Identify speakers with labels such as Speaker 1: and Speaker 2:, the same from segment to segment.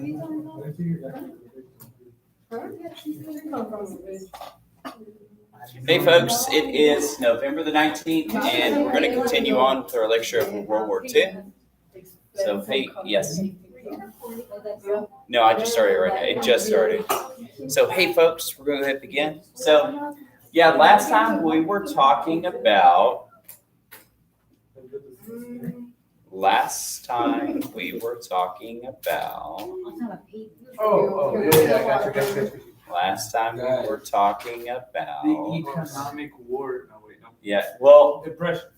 Speaker 1: Hey folks, it is November the 19th, and we're going to continue on with our lecture of World War II. So, hey, yes. No, I just started right now. It just started. So, hey folks, we're going to go ahead and begin. So, yeah, last time we were talking about Last time we were talking about
Speaker 2: the economic war. No, wait, no.
Speaker 1: Yeah, well,
Speaker 2: Depression.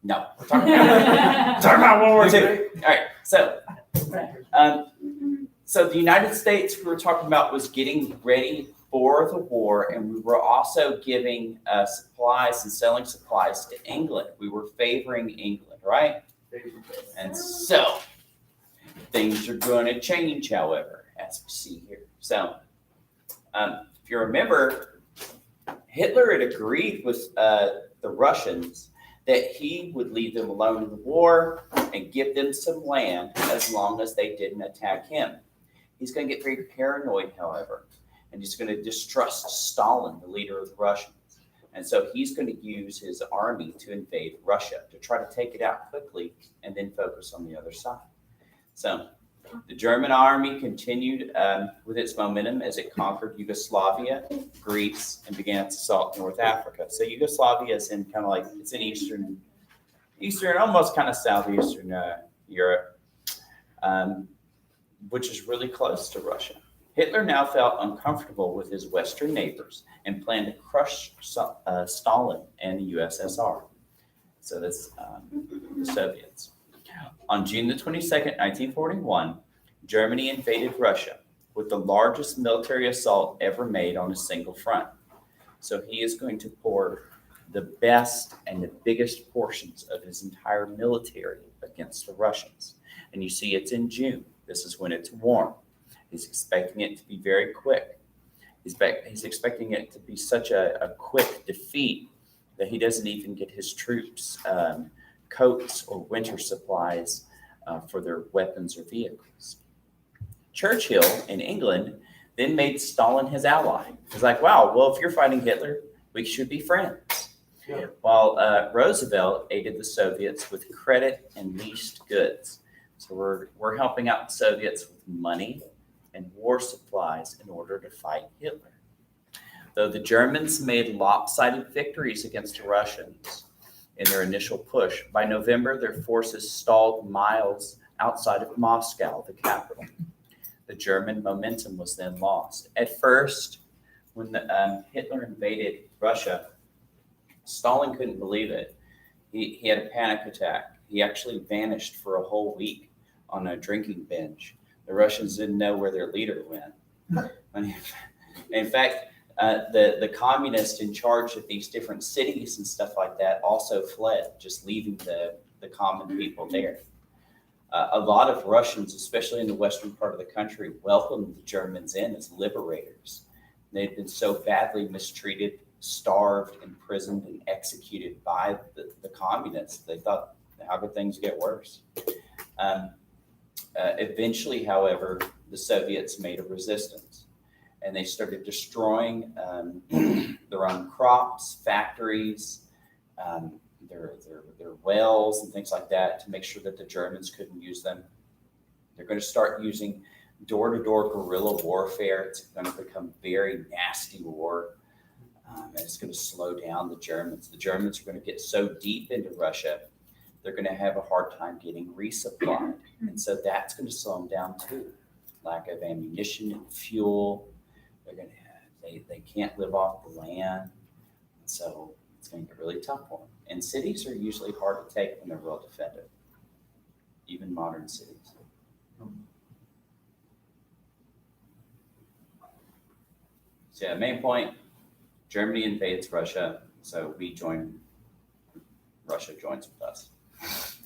Speaker 1: no, we're talking about World War II. All right, so the United States we were talking about was getting ready for the war, and we were also giving supplies and selling supplies to England. We were favoring England, right? And so things are going to change, however, as we see here. So if you remember, Hitler had agreed with the Russians that he would leave them alone in the war and give them some land as long as they didn't attack him. He's going to get very paranoid, however, and he's going to distrust Stalin, the leader of the Russians. And so he's going to use his army to invade Russia, to try to take it out quickly and then focus on the other side. So the German army continued with its momentum as it conquered Yugoslavia, Greece, and began its assault North Africa. So Yugoslavia is in kind of like, it's in eastern, almost kind of southeastern Europe, which is really close to Russia. Hitler now felt uncomfortable with his Western neighbors and planned to crush Stalin and the USSR. So that's the Soviets. On June the 22nd, 1941, Germany invaded Russia with the largest military assault ever made on a single front. So he is going to pour the best and the biggest portions of his entire military against the Russians. And you see it's in June. This is when it's warm. He's expecting it to be very quick. He's expecting it to be such a quick defeat that he doesn't even get his troops coats or winter supplies for their weapons or vehicles. Churchill in England then made Stalin his ally. He's like, wow, well, if you're fighting Hitler, we should be friends. Yeah. While Roosevelt aided the Soviets with credit and leased goods. So we're helping out the Soviets with money and war supplies in order to fight Hitler. Though the Germans made lopsided victories against the Russians in their initial push, by November, their forces stalled miles outside of Moscow, the capital. The German momentum was then lost. At first, when Hitler invaded Russia, Stalin couldn't believe it. He had a panic attack. He actually vanished for a whole week on a drinking binge. The Russians didn't know where their leader went. In fact, the communists in charge of these different cities and stuff like that also fled, just leaving the common people there. A lot of Russians, especially in the western part of the country, welcomed the Germans in as liberators. They'd been so badly mistreated, starved, imprisoned, and executed by the communists. They thought, how could things get worse? Eventually, however, the Soviets made a resistance, and they started destroying their own crops, factories, their wells and things like that to make sure that the Germans couldn't use them. They're going to start using door-to-door guerrilla warfare. It's going to become very nasty war, and it's going to slow down the Germans. The Germans are going to get so deep into Russia, they're going to have a hard time getting resupplied. And so that's going to slow them down too. Lack of ammunition and fuel. They can't live off the land. So it's going to get really tough for them. And cities are usually hard to take when they're well defended, even modern cities. So yeah, main point, Germany invades Russia, so Russia joins with us.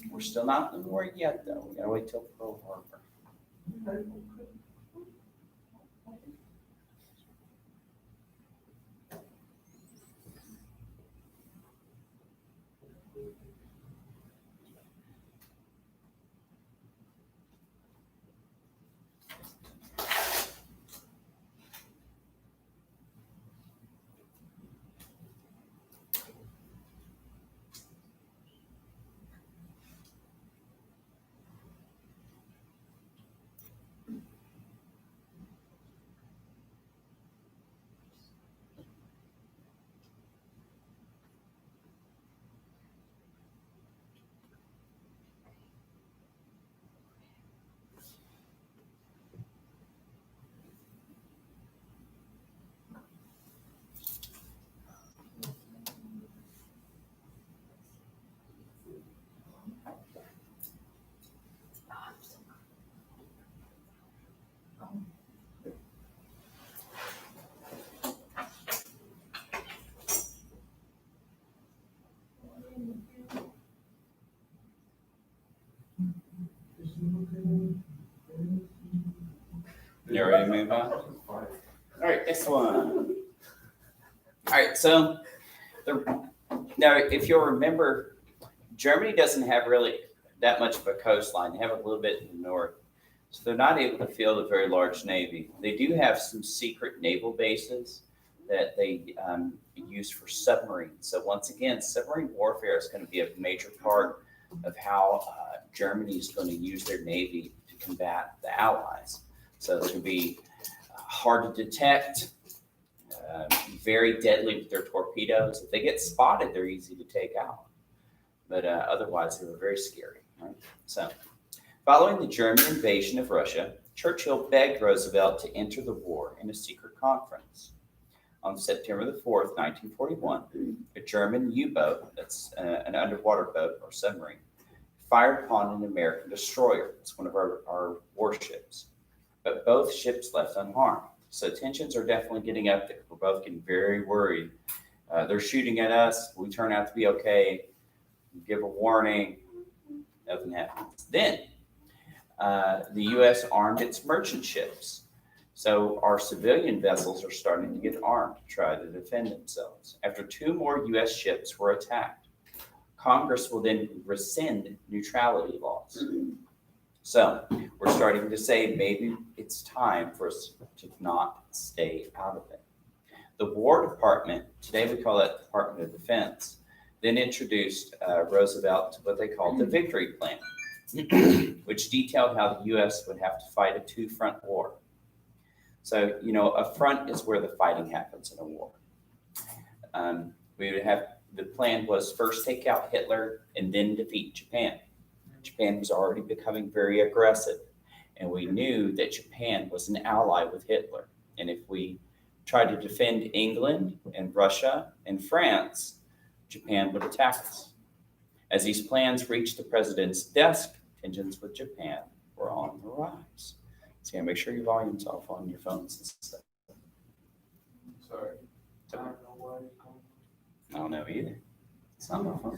Speaker 1: We're still not in the war yet, though. We gotta wait till Pearl Harbor. You ready to move on? All right, next one. All right, so now if you'll remember, Germany doesn't have really that much of a coastline. They have a little bit in the north. So they're not able to field a very large navy. They do have some secret naval bases that they use for submarines. So once again, submarine warfare is going to be a major part of how Germany is going to use their navy to combat the Allies. So it's going to be hard to detect, very deadly with their torpedoes. If they get spotted, they're easy to take out. But otherwise, they were very scary. Right? So following the German invasion of Russia, Churchill begged Roosevelt to enter the war in a secret conference. On September the 4th, 1941, a German U-boat, that's an underwater boat or submarine, fired upon an American destroyer. It's one of our warships. But both ships left unharmed. So tensions are definitely getting up there. We're both getting very worried. They're shooting at us. We turn out to be okay. Give a warning. Nothing happens. Then the U.S. armed its merchant ships. So our civilian vessels are starting to get armed to try to defend themselves. After 2 more U.S. ships were attacked, Congress will then rescind neutrality laws. So we're starting to say maybe it's time for us to not stay out of it. The War Department, today we call it Department of Defense, then introduced Roosevelt to what they called the Victory Plan, which detailed how the U.S. would have to fight a 2-front war. So, a front is where the fighting happens in a war. The plan was first take out Hitler and then defeat Japan. Japan was already becoming very aggressive, and we knew that Japan was an ally with Hitler. And if we tried to defend England and Russia and France, Japan would attack us. As these plans reached the president's desk, tensions with Japan were on the rise. So make sure your volume's off on your phones and stuff.
Speaker 2: Sorry. I don't know why it's going
Speaker 1: I don't know either. It's not my phone.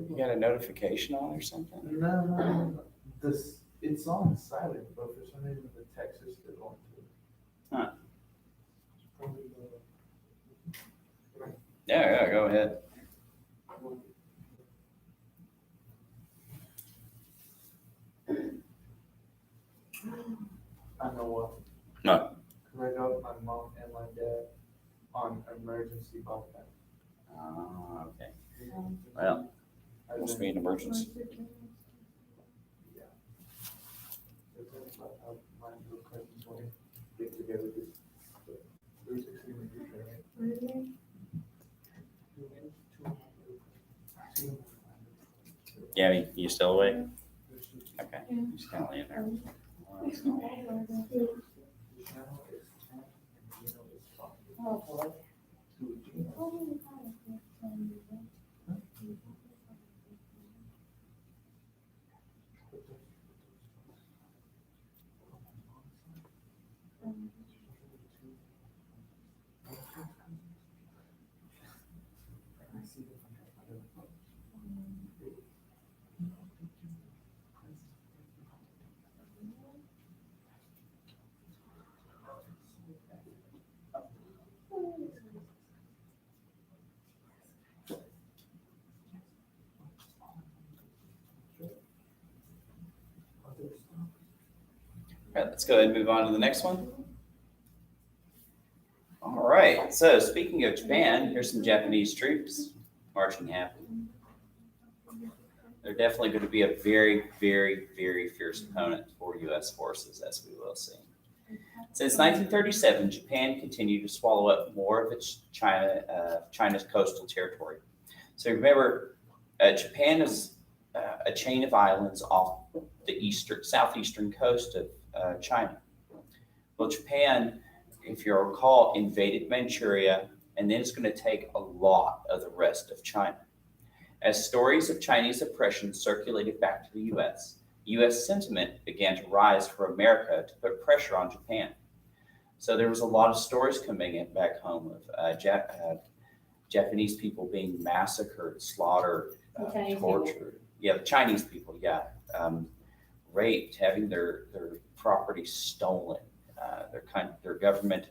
Speaker 1: You got a notification on or something?
Speaker 2: No. It's on silent, but for some reason the text is still on to it.
Speaker 1: Huh.
Speaker 2: Probably
Speaker 1: Yeah, go ahead.
Speaker 2: I know what.
Speaker 1: No.
Speaker 2: Because I got my mom and my dad on emergency contact.
Speaker 1: Oh, okay. Well, must be an emergency.
Speaker 2: Yeah. It's about how my little cousins want to get together this 360 in the future, right?
Speaker 1: Gabby, you still awake? Okay, he's kind of laying there. All right, let's go ahead and move on to the next one. All right, so speaking of Japan, here's some Japanese troops marching happy. They're definitely going to be a very, very, very fierce opponent for U.S. forces, as we will see. Since 1937, Japan continued to swallow up more of its China's coastal territory. So remember, Japan is a chain of islands off the southeastern coast of China. Well, Japan, if you recall, invaded Manchuria and then it's going to take a lot of the rest of China. As stories of Chinese oppression circulated back to the U.S. sentiment began to rise for America to put pressure on Japan. So there was a lot of stories coming in back home of Japanese people being massacred, slaughtered,
Speaker 3: The Chinese
Speaker 1: tortured. Yeah, the Chinese people, yeah. Raped, having their property stolen. Their government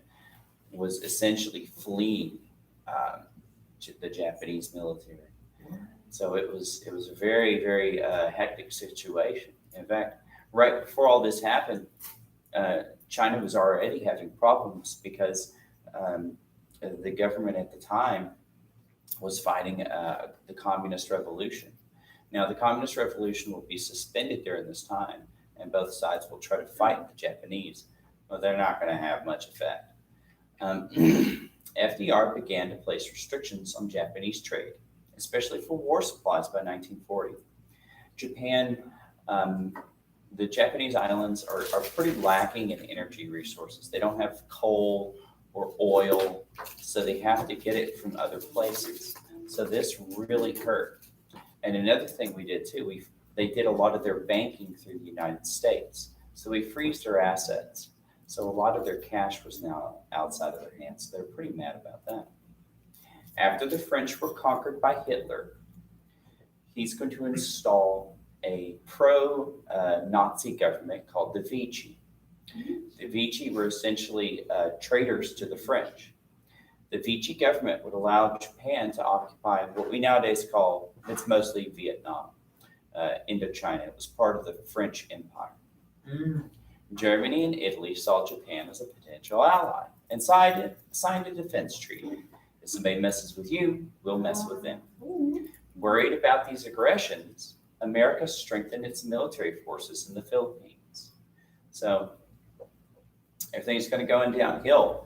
Speaker 1: was essentially fleeing to the Japanese military. So it was a very, very hectic situation. In fact, right before all this happened, China was already having problems because the government at the time was fighting the communist revolution. Now, the communist revolution will be suspended during this time, and both sides will try to fight the Japanese. Well, they're not going to have much effect. FDR began to place restrictions on Japanese trade, especially for war supplies by 1940. Japan, the Japanese islands are pretty lacking in energy resources. They don't have coal or oil, so they have to get it from other places. So this really hurt. And another thing we did too, they did a lot of their banking through the United States. So we freezed their assets. So a lot of their cash was now outside of their hands. So they're pretty mad about that. After the French were conquered by Hitler, he's going to install a pro-Nazi government called the Vichy. The Vichy were essentially traitors to the French. The Vichy government would allow Japan to occupy what we nowadays call, it's mostly Vietnam, Indochina. It was part of the French Empire. Germany and Italy saw Japan as a potential ally and signed a defense treaty. If somebody messes with you, we'll mess with them. Worried about these aggressions, America strengthened its military forces in the Philippines. So everything's going to go downhill.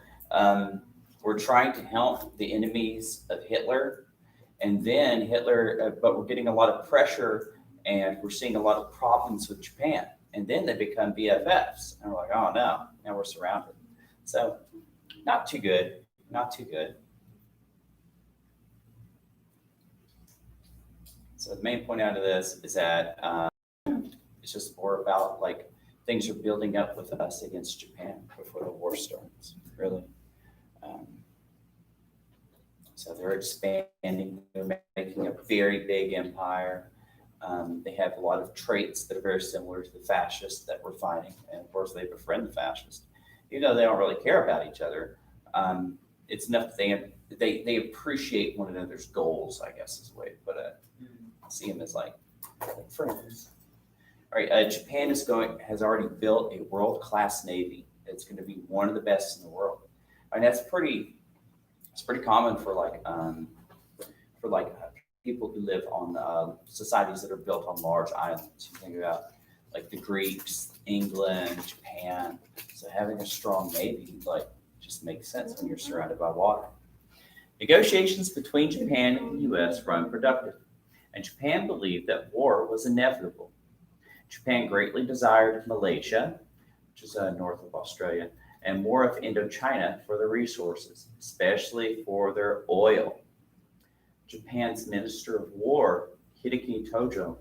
Speaker 1: We're trying to help the enemies of Hitler, and then but we're getting a lot of pressure, and we're seeing a lot of problems with Japan. And then they become BFFs, and we're like, oh no, now we're surrounded. So not too good, not too good. So the main point out of this is that it's just more about like things are building up with us against Japan before the war starts, really. So they're expanding, they're making a very big empire. They have a lot of traits that are very similar to the fascists that we're fighting. And of course, they befriend the fascists. Even though they don't really care about each other, it's enough that they appreciate one another's goals, I guess is the way to put it. See them as like friends. All right, Japan has already built a world-class navy. It's going to be one of the best in the world. And that's pretty common for people who live on societies that are built on large islands. You think about like the Greeks, England, Japan. So having a strong navy just makes sense when you're surrounded by water. Negotiations between Japan and the U.S. were unproductive, and Japan believed that war was inevitable. Japan greatly desired Malaysia, which is north of Australia, and more of Indochina for their resources, especially for their oil. Japan's Minister of War, Hideki Tojo,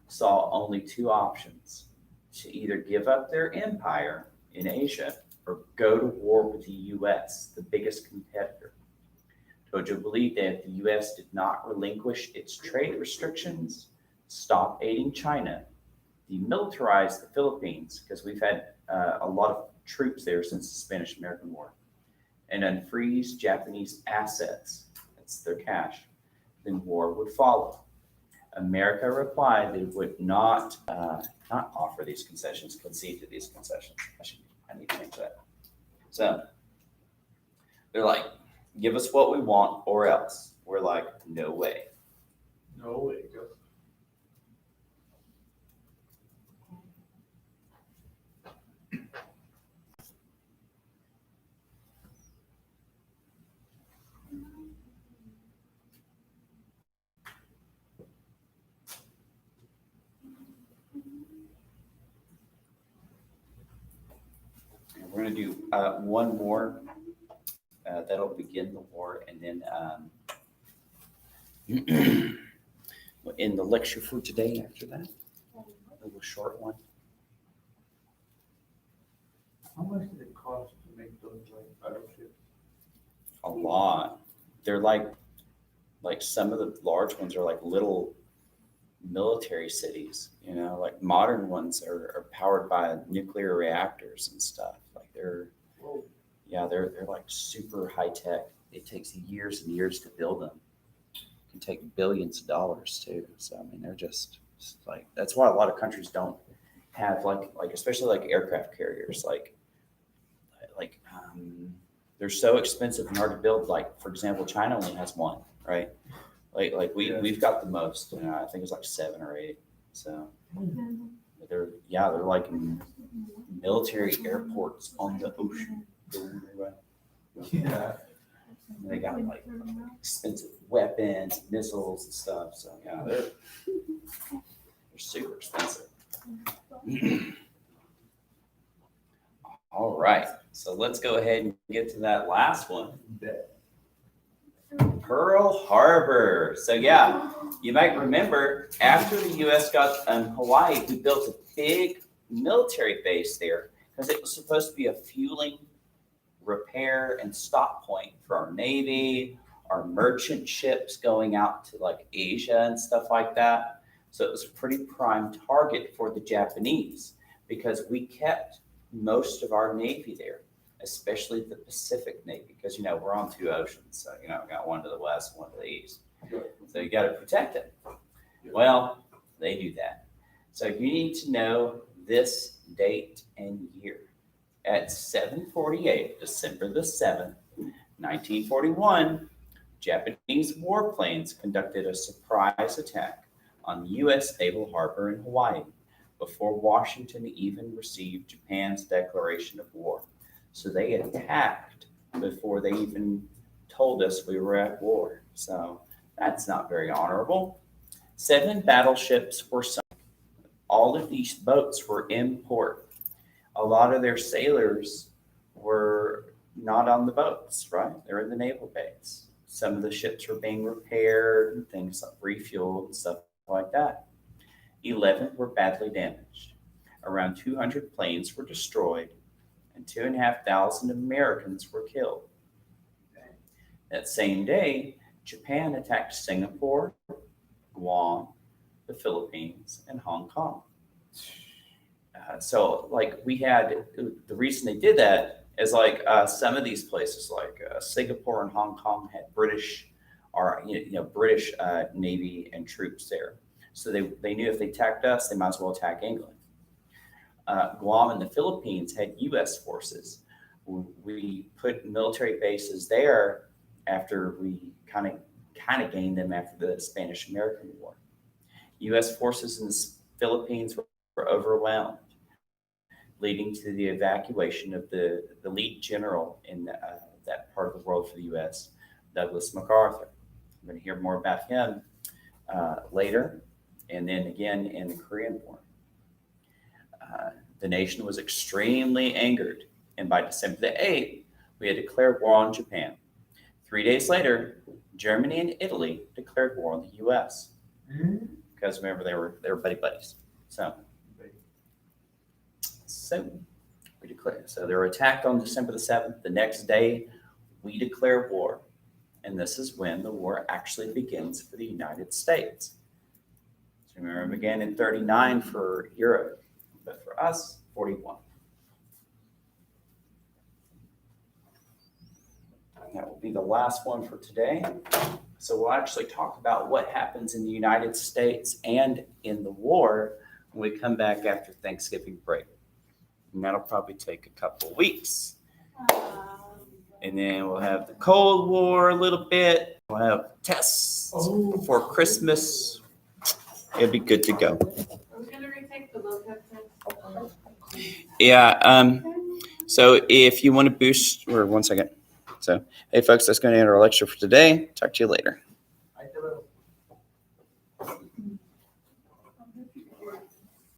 Speaker 1: saw only two options: to either give up their empire in Asia or go to war with the U.S., the biggest competitor. Tojo believed that if the U.S. did not relinquish its trade restrictions, stop aiding China, demilitarize the Philippines, because we've had a lot of troops there since the Spanish-American War, and unfreeze Japanese assets, that's their cash, then war would follow. America replied they would not offer these concessions, concede to these concessions. I need to change that. So they're like, give us what we want or else. We're like, no way.
Speaker 2: No way, go.
Speaker 1: We're going to do one more That'll begin the war. And then in the lecture for today after that, a little short one.
Speaker 2: How much did it cost to make those like battleships?
Speaker 1: A lot. They're like some of the large ones are like little military cities, like modern ones are powered by nuclear reactors and stuff. Like they're like super high tech. It takes years and years to build them. It can take billions of dollars too. So I mean, they're just like, that's why a lot of countries don't have like especially like aircraft carriers, they're so expensive and hard to build. Like, for example, China only has one, right? We've got the most. I think it's like 7 or 8. So they're like military airports on the ocean.
Speaker 2: Yeah.
Speaker 1: And they got like expensive weapons, missiles, and stuff. So yeah, they're super expensive. All right, so let's go ahead and get to that last one. Pearl Harbor. So yeah, you might remember after the U.S. got Hawaii, we built a big military base there because it was supposed to be a fueling, repair, and stop point for our Navy, our merchant ships going out to like Asia and stuff like that. So it was a pretty prime target for the Japanese because we kept most of our Navy there, especially the Pacific Navy, because, we're on 2 oceans. So, we got one to the west, one to the east. So you got to protect it. Well, they do that. So you need to know this date and year. At 7:48, December the 7th, 1941, Japanese warplanes conducted a surprise attack on the U.S. naval harbor in Hawaii before Washington even received Japan's declaration of war. So they attacked before they even told us we were at war. So that's not very honorable. 7 battleships were sunk. All of these boats were in port. A lot of their sailors were not on the boats, right? They're in the naval base. Some of the ships were being repaired and things like refueled and stuff like that. 11 were badly damaged. Around 200 planes were destroyed and 2,500 Americans were killed. That same day, Japan attacked Singapore, Guam, the Philippines, and Hong Kong. The reason they did that is some of these places, Singapore and Hong Kong, had British Navy and troops there. So they knew if they attacked us, they might as well attack England. Guam and the Philippines had U.S. forces. We put military bases there after we kind of gained them after the Spanish-American War. U.S. forces in the Philippines were overwhelmed, leading to the evacuation of the lead general in that part of the world for the U.S., Douglas MacArthur. I'm going to hear more about him later, and then again in the Korean War. The nation was extremely angered, and by December the 8th, we had declared war on Japan. 3 days later, Germany and Italy declared war on the U.S. Because remember, they were buddies. So we declared. So they were attacked on December the 7th. The next day, we declare war, and this is when the war actually begins for the United States. So remember, it began in 39 for Europe, but for us, 41. And that will be the last one for today. So we'll actually talk about what happens in the United States and in the war when we come back after Thanksgiving break. And that'll probably take a couple of weeks. And then we'll have the Cold War a little bit. We'll have tests before Christmas. It'll be good to go.
Speaker 3: Are we going to retake the low-tech test?
Speaker 1: Yeah. So if you want to boost, or 1 second. So, hey folks, that's going to end our lecture for today. Talk to you later.